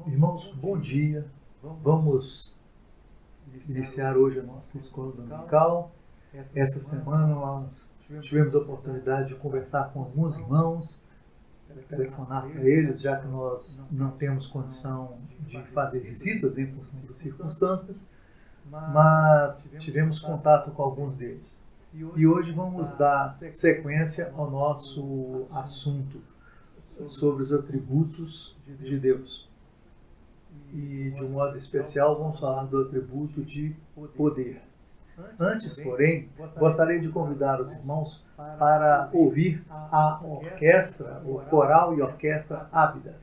Irmãos, bom dia. Vamos iniciar hoje a nossa escola dominical. Esta semana nós tivemos a oportunidade de conversar com alguns irmãos, telefonar para eles, já que nós não temos condição de fazer visitas em função das circunstâncias, mas tivemos contato com alguns deles. E hoje vamos dar sequência ao nosso assunto sobre os atributos de Deus. E, de um modo especial, vamos falar do atributo de poder. Antes, porém, gostaria de convidar os irmãos para ouvir a orquestra, o coral e orquestra Ábida.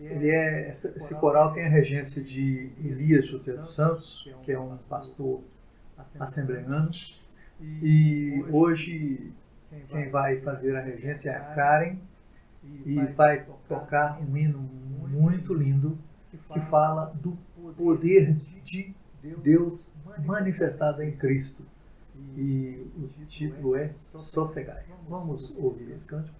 Esse coral tem a regência de Elias José dos Santos, que é um pastor assembleano, e hoje quem vai fazer a regência é a Karen, e vai tocar um hino muito lindo que fala do poder de Deus manifestado em Cristo. E o título é Sossegai. Vamos ouvir esse cântico?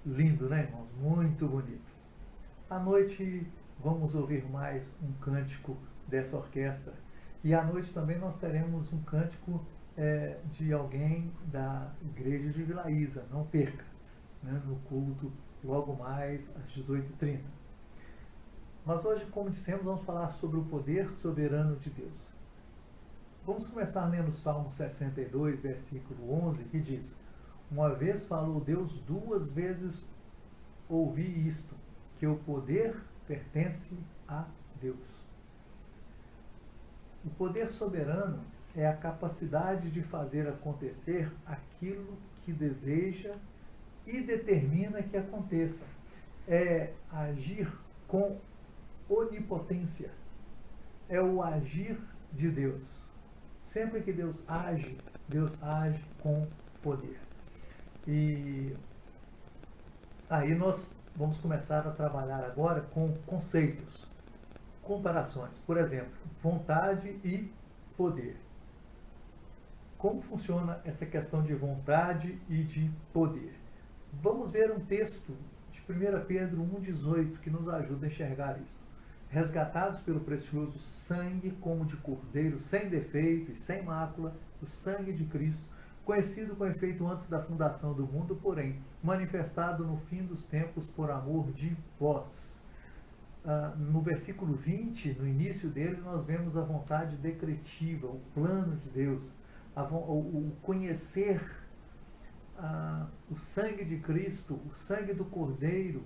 Lindo, né, irmãos? Muito bonito. À noite vamos ouvir mais um cântico dessa orquestra. E à noite também nós teremos um cântico de alguém da igreja de Vila Isa. Não perca, né, no culto logo mais às 18h30. Mas hoje, como dissemos, vamos falar sobre o poder soberano de Deus. Vamos começar lendo o Salmo 62, versículo 11, que diz: Uma vez falou Deus, duas vezes ouvi isto, que o poder pertence a Deus. O poder soberano é a capacidade de fazer acontecer aquilo que deseja e determina que aconteça. É agir com onipotência. É o agir de Deus. Sempre que Deus age com poder. E aí nós vamos começar a trabalhar agora com conceitos, comparações. Por exemplo, vontade e poder. Como funciona essa questão de vontade e de poder? Vamos ver um texto de 1 Pedro 1,18 que nos ajuda a enxergar isso. Resgatados pelo precioso sangue como de cordeiro, sem defeito e sem mácula, o sangue de Cristo, conhecido com efeito antes da fundação do mundo, porém, manifestado no fim dos tempos por amor de vós. No versículo 20, no início dele, nós vemos a vontade decretiva, o plano de Deus, o conhecer o sangue de Cristo, o sangue do Cordeiro,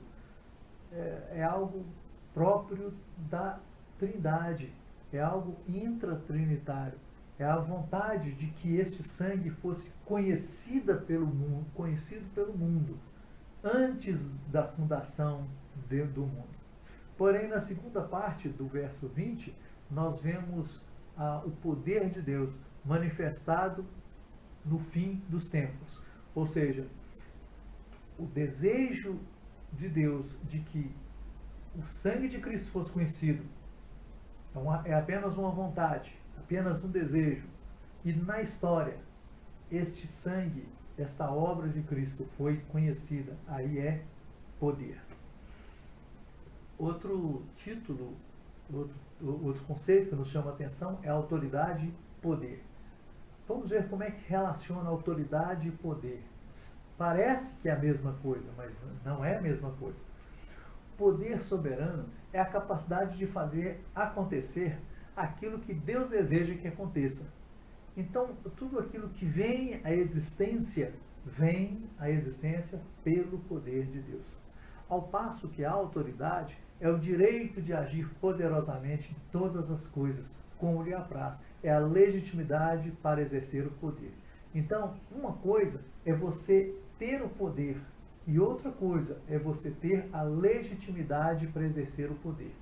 é algo próprio da Trindade, é algo intratrinitário, é a vontade de que este sangue fosse conhecido pelo mundo, antes da fundação do mundo. Porém, na segunda parte do verso 20, nós vemos o poder de Deus manifestado no fim dos tempos. Ou seja, o desejo de Deus de que o sangue de Cristo fosse conhecido é apenas uma vontade, apenas um desejo. E na história, este sangue, esta obra de Cristo foi conhecida. Aí é poder. Outro título, outro conceito que nos chama a atenção é autoridade e poder. Vamos ver como é que relaciona autoridade e poder. Parece que é a mesma coisa, mas não é a mesma coisa. Poder soberano é a capacidade de fazer acontecer aquilo que Deus deseja que aconteça. Então, tudo aquilo que vem à existência pelo poder de Deus. Ao passo que a autoridade é o direito de agir poderosamente em todas as coisas, como lhe apraz. É a legitimidade para exercer o poder. Então, uma coisa é você ter o poder e outra coisa é você ter a legitimidade para exercer o poder.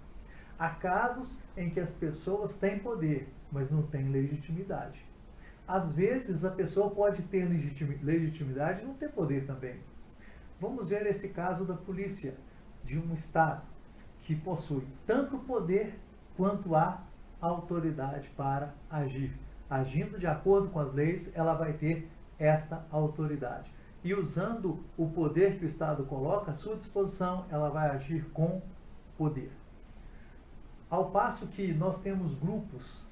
Há casos em que as pessoas têm poder, mas não têm legitimidade. Às vezes, a pessoa pode ter legitimidade e não ter poder também. Vamos ver esse caso da polícia de um estado que possui tanto poder quanto a autoridade para agir. Agindo de acordo com as leis, ela vai ter esta autoridade. E usando o poder que o Estado coloca à sua disposição, ela vai agir com poder. Ao passo que nós temos grupos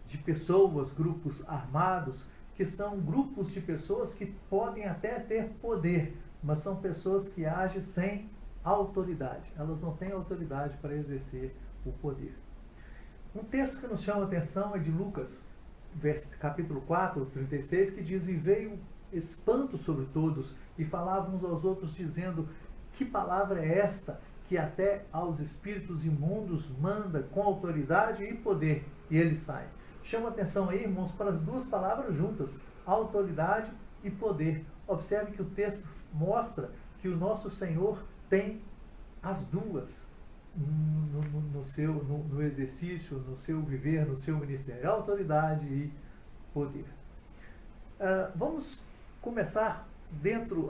de pessoas, grupos armados, que são grupos de pessoas que podem até ter poder, mas são pessoas que agem sem autoridade. Elas não têm autoridade para exercer o poder. Um texto que nos chama a atenção é de Lucas, capítulo 4, 36, que diz: "E veio espanto sobre todos, e falavam uns aos outros, dizendo: que palavra é esta, que até aos espíritos imundos manda com autoridade e poder, e eles saem." Chama atenção aí, irmãos, para as duas palavras juntas, autoridade e poder. Observe que o texto mostra que o nosso Senhor tem as duas no exercício, no seu viver, no seu ministério, autoridade e poder. Vamos começar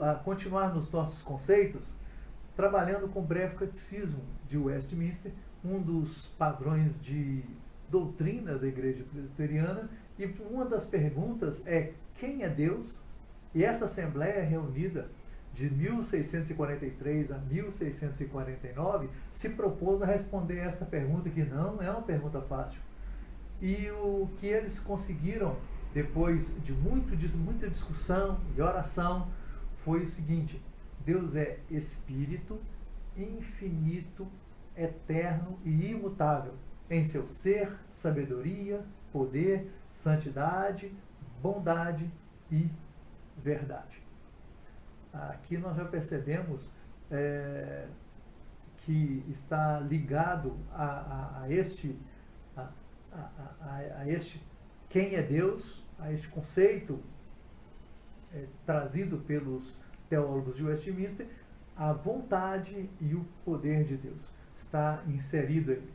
a continuar nos nossos conceitos, trabalhando com o breve catecismo de Westminster, um dos padrões de doutrina da Igreja Presbiteriana, e uma das perguntas é: quem é Deus? E essa Assembleia reunida de 1643 a 1649 se propôs a responder esta pergunta, que não é uma pergunta fácil. E o que eles conseguiram, depois de muita discussão e oração, foi o seguinte: Deus é Espírito, infinito, eterno e imutável, em seu ser, sabedoria, poder, santidade, bondade e verdade. Aqui nós já percebemos que está ligado a este quem é Deus, a este conceito trazido pelos teólogos de Westminster, a vontade e o poder de Deus. Está inserido aí.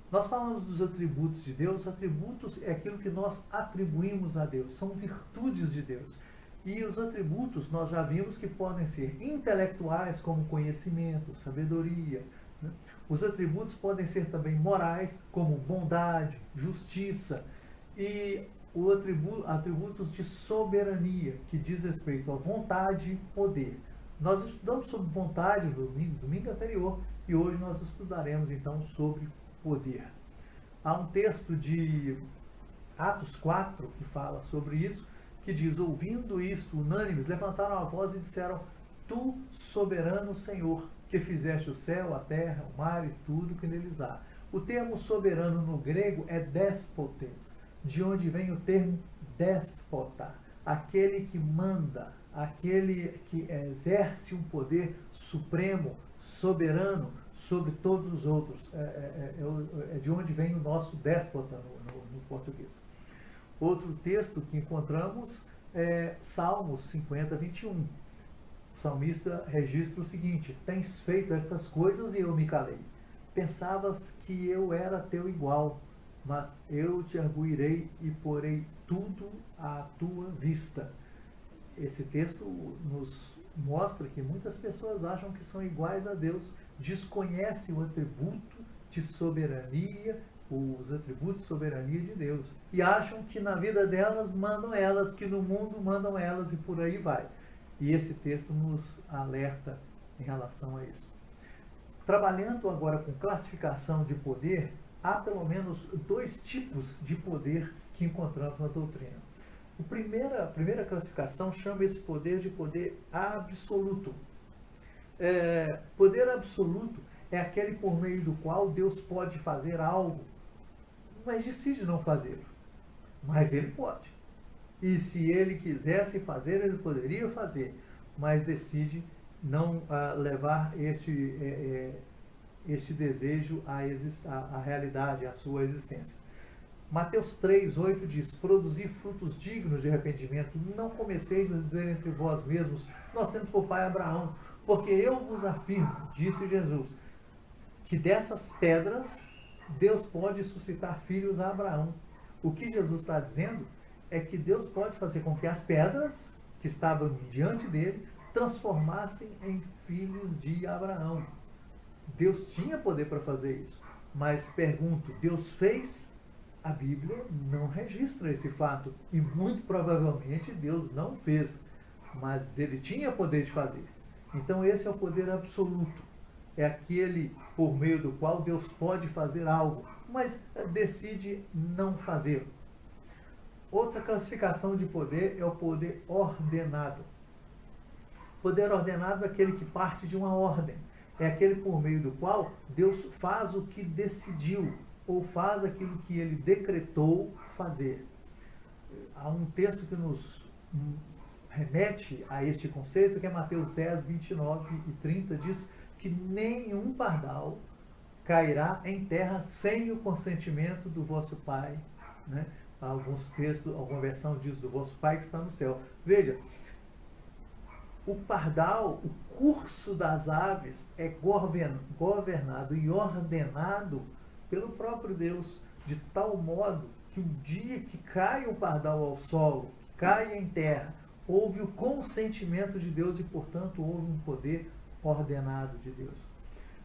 Nós falamos dos atributos de Deus. Atributos é aquilo que nós atribuímos a Deus, são virtudes de Deus. E os atributos nós já vimos que podem ser intelectuais, como conhecimento, sabedoria, né? Os atributos podem ser também morais, como bondade, justiça, e atributos de soberania, que diz respeito à vontade e poder. Nós estudamos sobre vontade no domingo anterior, e hoje nós estudaremos então sobre poder. Há um texto de Atos 4 que fala sobre isso, que diz: ouvindo isto, unânimes, levantaram a voz e disseram: Tu, soberano Senhor, que fizeste o céu, a terra, o mar e tudo que neles há. O termo soberano no grego é despotes, de onde vem o termo déspota, aquele que manda, aquele que exerce um poder supremo, soberano sobre todos os outros. É de onde vem o nosso déspota no português. Outro texto que encontramos é Salmos 50, 21. O salmista registra o seguinte: Tens feito estas coisas e eu me calei. Pensavas que eu era teu igual, mas eu te arguirei e porei tudo à tua vista. Esse texto nos mostra que muitas pessoas acham que são iguais a Deus, desconhecem o atributo de soberania, os atributos de soberania de Deus, e acham que na vida delas mandam elas, que no mundo mandam elas, e por aí vai. E esse texto nos alerta em relação a isso. Trabalhando agora com classificação de poder, há pelo menos dois tipos de poder que encontramos na doutrina. A primeira classificação chama esse poder de poder absoluto. Poder absoluto é aquele por meio do qual Deus pode fazer algo, mas decide não fazê-lo. Mas ele pode. E se ele quisesse fazer, ele poderia fazer, mas decide não levar este desejo à realidade, à sua existência. Mateus 3:8 diz: produzi frutos dignos de arrependimento, não comeceis a dizer entre vós mesmos: nós temos por pai Abraão, porque eu vos afirmo, disse Jesus, que dessas pedras Deus pode suscitar filhos a Abraão. O que Jesus está dizendo é que Deus pode fazer com que as pedras que estavam diante dele transformassem em filhos de Abraão. Deus tinha poder para fazer isso, mas pergunto, Deus fez? A Bíblia não registra esse fato, e muito provavelmente Deus não fez, mas ele tinha poder de fazer. Então esse é o poder absoluto, é aquele por meio do qual Deus pode fazer algo, mas decide não fazê-lo. Outra classificação de poder é o poder ordenado. Poder ordenado é aquele que parte de uma ordem, é aquele por meio do qual Deus faz o que decidiu, ou faz aquilo que ele decretou fazer. Há um texto que nos remete a este conceito, que é Mateus 10, 29 e 30, diz que nenhum pardal cairá em terra sem o consentimento do vosso Pai, né? Alguns textos, alguma versão diz do vosso Pai que está no céu. Veja, o pardal, o curso das aves é governado e ordenado pelo próprio Deus, de tal modo que o dia que cai o pardal ao solo, que cai em terra, houve o consentimento de Deus e, portanto, houve um poder ordenado de Deus.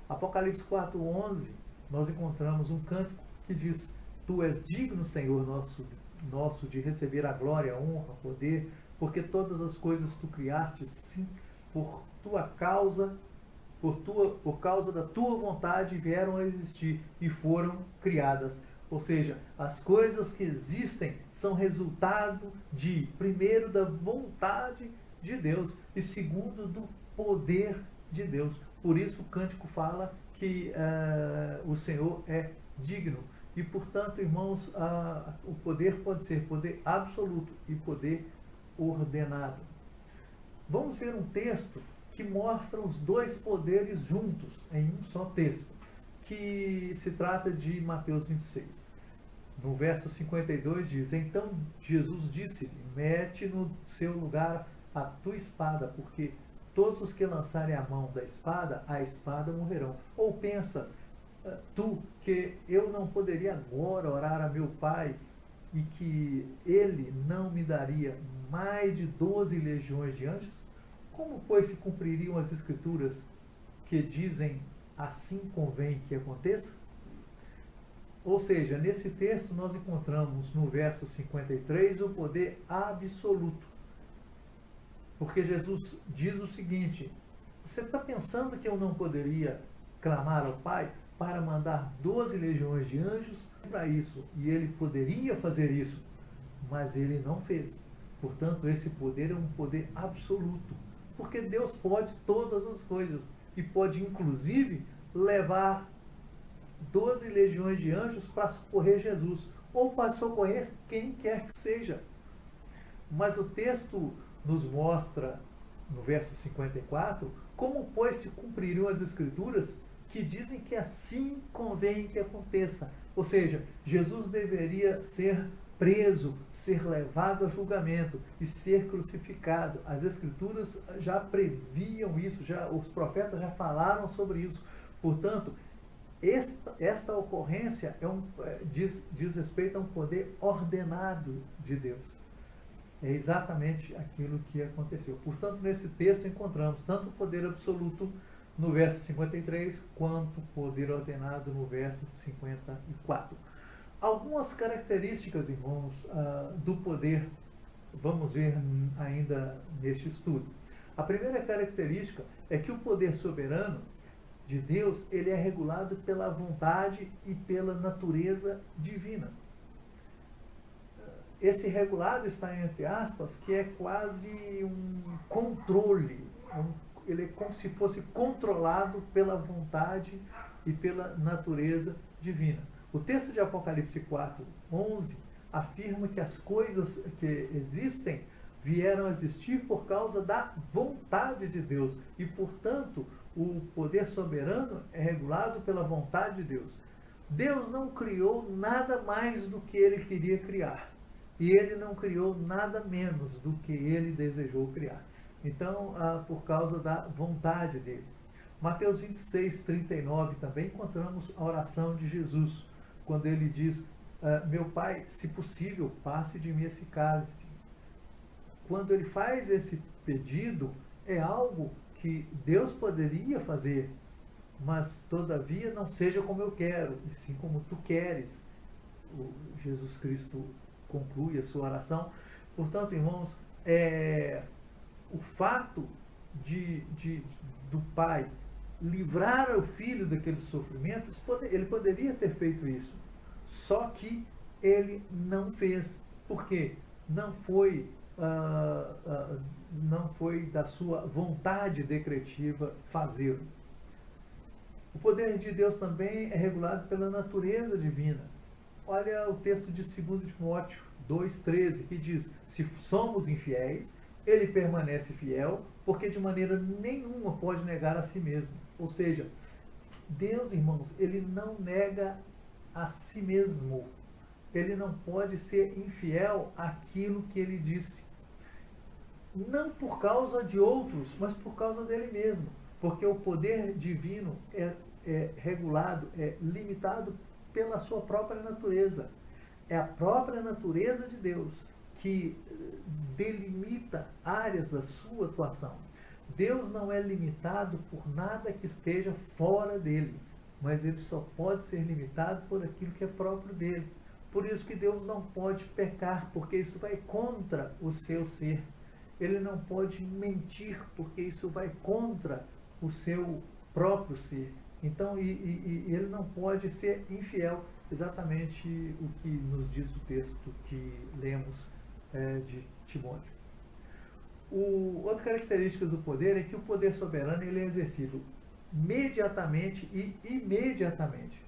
Apocalipse 4:11, nós encontramos um cântico que diz: Tu és digno, Senhor nosso, de receber a glória, a honra, o poder, porque todas as coisas tu criaste, sim, por tua causa, por causa da tua vontade vieram a existir e foram criadas. Ou seja, as coisas que existem são resultado primeiro, da vontade de Deus e segundo, do poder de Deus. Por isso o cântico fala que o Senhor é digno. E, portanto, irmãos, o poder pode ser poder absoluto e poder ordenado. Vamos ver um texto que mostra os dois poderes juntos em um só texto, que se trata de Mateus 26. No verso 52 diz: Então Jesus disse-lhe: Mete no seu lugar a tua espada, porque todos os que lançarem a mão da espada, a espada morrerão. Ou pensas tu que eu não poderia agora orar a meu Pai e que ele não me daria mais de 12 legiões de anjos? Como, pois, se cumpririam as escrituras que dizem assim convém que aconteça? Ou seja, nesse texto nós encontramos no verso 53 o poder absoluto. Porque Jesus diz o seguinte: você está pensando que eu não poderia clamar ao Pai para mandar 12 legiões de anjos para isso? E ele poderia fazer isso, mas ele não fez. Portanto, esse poder é um poder absoluto. Porque Deus pode todas as coisas e pode inclusive levar 12 legiões de anjos para socorrer Jesus, ou para socorrer quem quer que seja. Mas o texto nos mostra, no verso 54, como, pois, se cumpririam as escrituras que dizem que assim convém que aconteça. Ou seja, Jesus deveria ser preso, ser levado a julgamento e ser crucificado. As escrituras já previam isso, os profetas já falaram sobre isso. Portanto, esta ocorrência diz respeito a um poder ordenado de Deus. É exatamente aquilo que aconteceu. Portanto, nesse texto encontramos tanto o poder absoluto no verso 53, quanto o poder ordenado no verso 54. Algumas características, irmãos, do poder, vamos ver ainda neste estudo. A primeira característica é que o poder soberano de Deus, ele é regulado pela vontade e pela natureza divina. Esse regulado está entre aspas, que é quase um controle, ele é como se fosse controlado pela vontade e pela natureza divina. O texto de Apocalipse 4:11 afirma que as coisas que existem vieram a existir por causa da vontade de Deus e, portanto, o poder soberano é regulado pela vontade de Deus. Deus não criou nada mais do que ele queria criar. E ele não criou nada menos do que ele desejou criar. Então, por causa da vontade dele. Mateus 26:39 também encontramos a oração de Jesus, quando ele diz: meu Pai, se possível, passe de mim esse cálice. Quando ele faz esse pedido, é algo que Deus poderia fazer, mas todavia não seja como eu quero, e sim como tu queres. Jesus Cristo conclui a sua oração. Portanto, irmãos, o fato do Pai livrar o Filho daquele sofrimento, ele poderia ter feito isso, só que ele não fez. Por quê? Não foi da sua vontade decretiva fazê-lo. O poder de Deus também é regulado pela natureza divina. Olha o texto de 2 Timóteo 2,13, que diz: se somos infiéis, ele permanece fiel, porque de maneira nenhuma pode negar a si mesmo. Ou seja, Deus, irmãos, ele não nega a si mesmo. Ele não pode ser infiel àquilo que ele disse. Não por causa de outros, mas por causa dele mesmo. Porque o poder divino é regulado, é limitado pela sua própria natureza. É a própria natureza de Deus que delimita áreas da sua atuação. Deus não é limitado por nada que esteja fora dele, mas ele só pode ser limitado por aquilo que é próprio dele. Por isso que Deus não pode pecar, porque isso vai contra o seu ser. Ele não pode mentir, porque isso vai contra o seu próprio ser. Então, ele não pode ser infiel, exatamente o que nos diz o texto que lemos de Timóteo. Outra característica do poder é que o poder soberano ele é exercido mediatamente e imediatamente.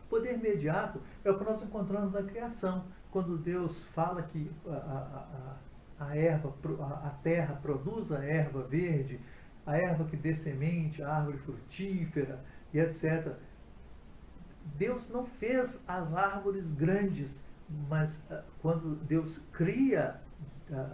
O poder imediato é o que nós encontramos na criação, quando Deus fala que a terra produz a erva verde, a erva que dê semente, a árvore frutífera e etc. Deus não fez as árvores grandes, mas quando Deus cria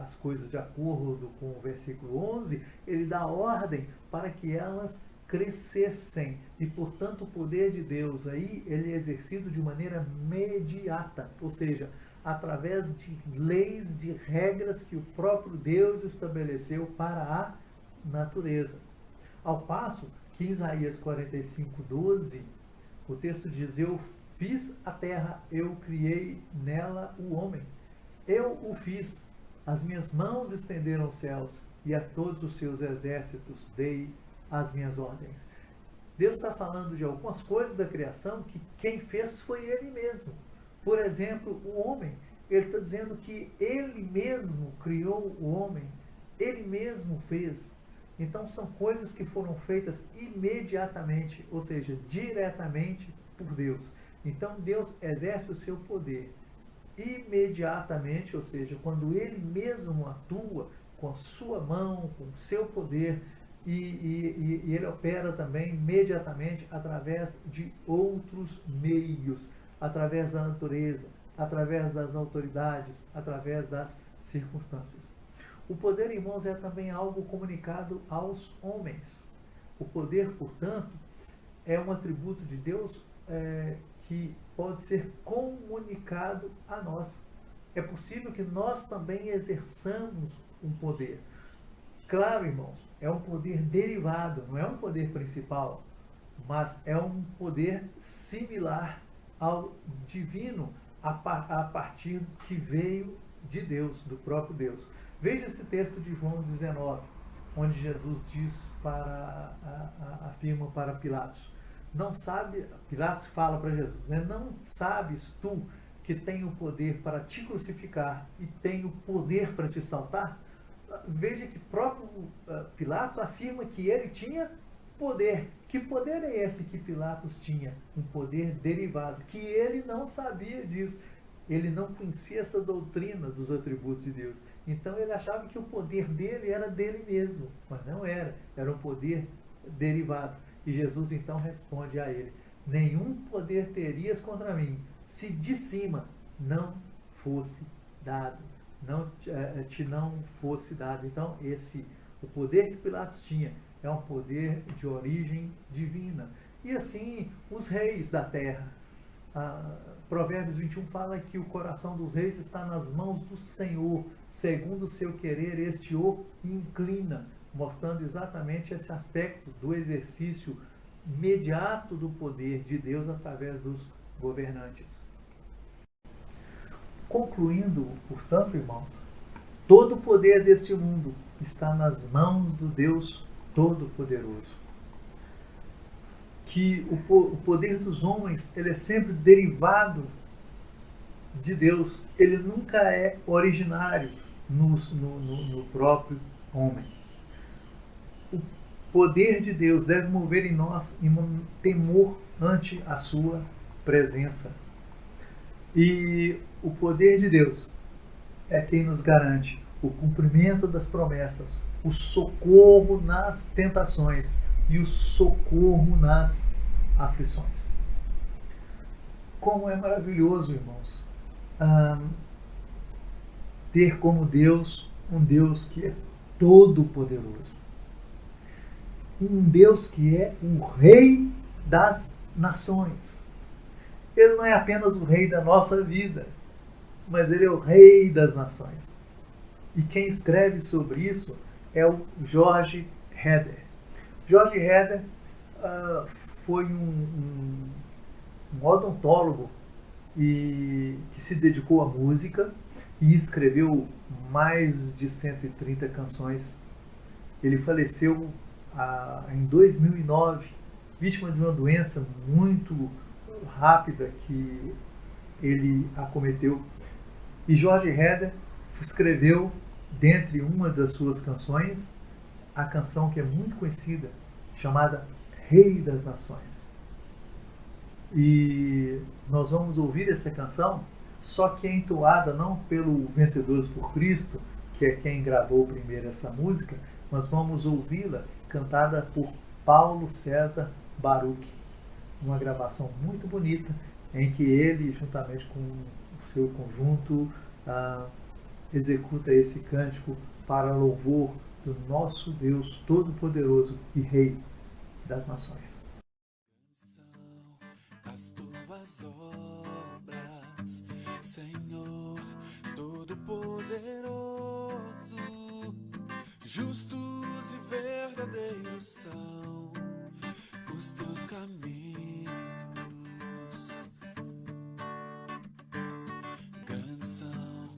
as coisas de acordo com o versículo 11, ele dá ordem para que elas crescessem. E, portanto, o poder de Deus aí, ele é exercido de maneira imediata. Ou seja, através de leis, de regras que o próprio Deus estabeleceu para a natureza. Ao passo que em Isaías 45:12, o texto diz: eu fiz a terra, eu criei nela o homem. Eu o fiz, as minhas mãos estenderam os céus, e a todos os seus exércitos dei as minhas ordens. Deus está falando de algumas coisas da criação que quem fez foi Ele mesmo. Por exemplo, o homem. Ele está dizendo que Ele mesmo criou o homem, Ele mesmo fez. Então são coisas que foram feitas imediatamente, ou seja, diretamente por Deus. Então Deus exerce o seu poder imediatamente, ou seja, quando Ele mesmo atua com a sua mão, com o seu poder, e Ele opera também imediatamente através de outros meios, através da natureza, através das autoridades, através das circunstâncias. O poder, irmãos, é também algo comunicado aos homens. O poder, portanto, é um atributo de Deus que pode ser comunicado a nós. É possível que nós também exerçamos um poder. Claro, irmãos, é um poder derivado, não é um poder principal, mas é um poder similar ao divino, a partir que veio de Deus, do próprio Deus. Veja esse texto de João 19, onde Jesus afirma para Pilatos: não sabe, Pilatos fala para Jesus, né? Não sabes tu que tem o poder para te crucificar e tem o poder para te saltar? Veja que próprio Pilatos afirma que ele tinha poder. Que poder é esse que Pilatos tinha? Um poder derivado, que ele não sabia disso. Ele não conhecia essa doutrina dos atributos de Deus. Então ele achava que o poder dele era dele mesmo, mas não era. Era um poder derivado. E Jesus então responde a ele: nenhum poder terias contra mim, se de cima não fosse dado. Não fosse dado. Então o poder que Pilatos tinha é um poder de origem divina. E assim os reis da terra. Provérbios 21 fala que o coração dos reis está nas mãos do Senhor, segundo o seu querer este o inclina, mostrando exatamente esse aspecto do exercício imediato do poder de Deus através dos governantes. Concluindo, portanto, irmãos, todo o poder deste mundo está nas mãos do Deus Todo-Poderoso. Que o poder dos homens ele é sempre derivado de Deus. Ele nunca é originário no próprio homem. O poder de Deus deve mover em nós um temor ante a sua presença. E o poder de Deus é quem nos garante o cumprimento das promessas, o socorro nas tentações e o socorro nas aflições. Como é maravilhoso, irmãos, ter como Deus um Deus que é todo-poderoso. Um Deus que é o Rei das nações. Ele não é apenas o Rei da nossa vida, mas Ele é o Rei das nações. E quem escreve sobre isso é o George Heder. George Heder foi um odontólogo que se dedicou à música e escreveu mais de 130 canções. Ele faleceu em 2009, vítima de uma doença muito rápida que ele acometeu. E George Heder escreveu, dentre uma das suas canções, a canção que é muito conhecida, chamada Rei das Nações. E nós vamos ouvir essa canção, só que é entoada não pelo Vencedores por Cristo, que é quem gravou primeiro essa música, mas vamos ouvi-la cantada por Paulo César Baruch. Uma gravação muito bonita, em que ele, juntamente com o seu conjunto, executa esse cântico para louvor do nosso Deus Todo-Poderoso e Rei das Nações. As tuas obras, Senhor, Todo-Poderoso, justos e verdadeiros são os teus caminhos. Grandes são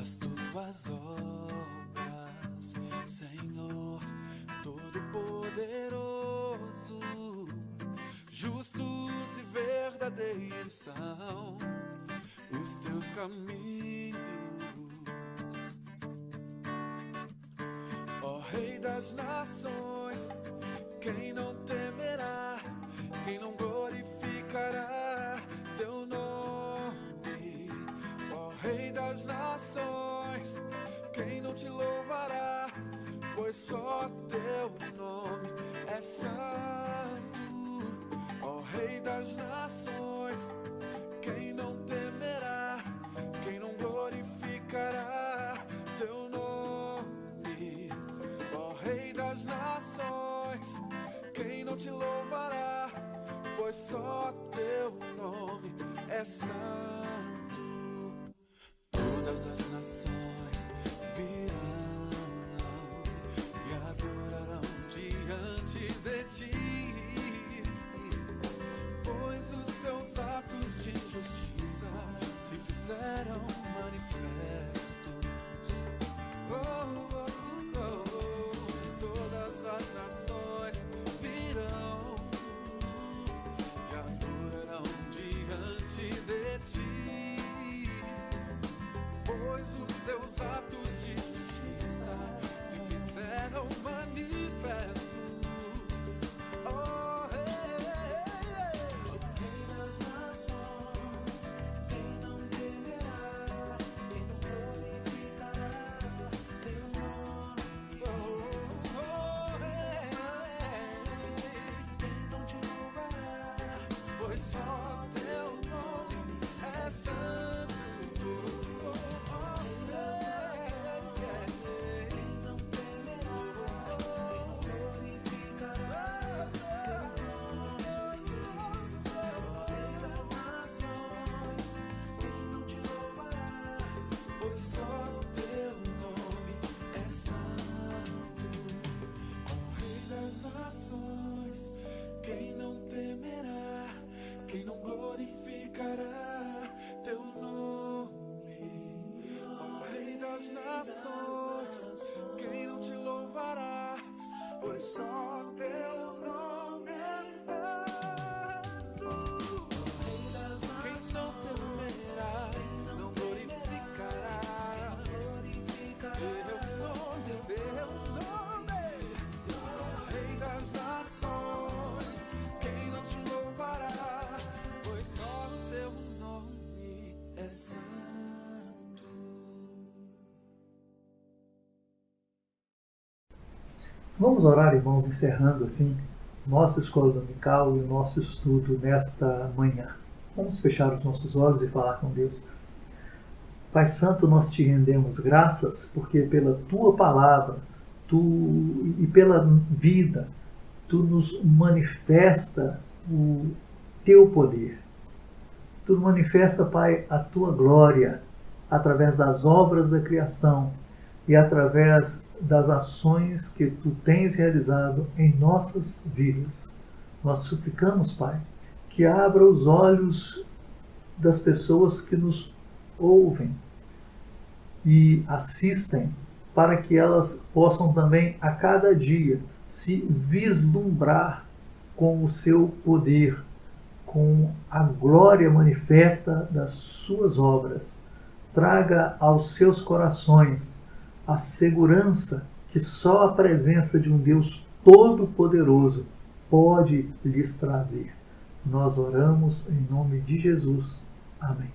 as tuas obras, Senhor. Todo-Poderoso, justos e verdadeiros são os teus caminhos. Ó Rei das nações, quem não temerá, quem não glorificará teu nome? Ó Rei das nações, quem não te louvará, pois só teu nome é santo. Ó Rei das nações, quem não temerá, quem não glorificará teu nome? Ó Rei das nações, quem não te louvará, pois só teu nome é santo. Todas as nações virão e adorarão diante de ti, pois os teus atos de justiça se fizeram manifestos. Oh, oh, oh, oh. Todas as nações virão e adorarão diante de ti, pois os teus atos de justiça se fizeram manifestos. Oh, Rei das nações, quem não temerá, quem não glorificará teu nome? Oh, Rei, quem não te louvará, pois só teu nome é santo. Quem não temerá, quem não glorificará teu nome? Ó Rei das nações, quem não te louvará, pois só teu nome é santo. Quem não temerá, não glorificará teu nome, teu nome. Ó Rei das nações, quem não te louvará, pois só o teu nome é santo. Vamos orar, irmãos, encerrando assim nossa escola dominical e o nosso estudo nesta manhã. Vamos fechar os nossos olhos e falar com Deus. Pai Santo, nós te rendemos graças porque pela tua palavra e pela vida, tu nos manifesta o teu poder. Tu manifesta, Pai, a tua glória através das obras da criação e através das ações que tu tens realizado em nossas vidas. Nós te suplicamos, Pai, que abra os olhos das pessoas que nos ouvem e assistem, para que elas possam também a cada dia se vislumbrar com o seu poder, com a glória manifesta das suas obras. Traga aos seus corações a segurança que só a presença de um Deus Todo-Poderoso pode lhes trazer. Nós oramos em nome de Jesus. Amém.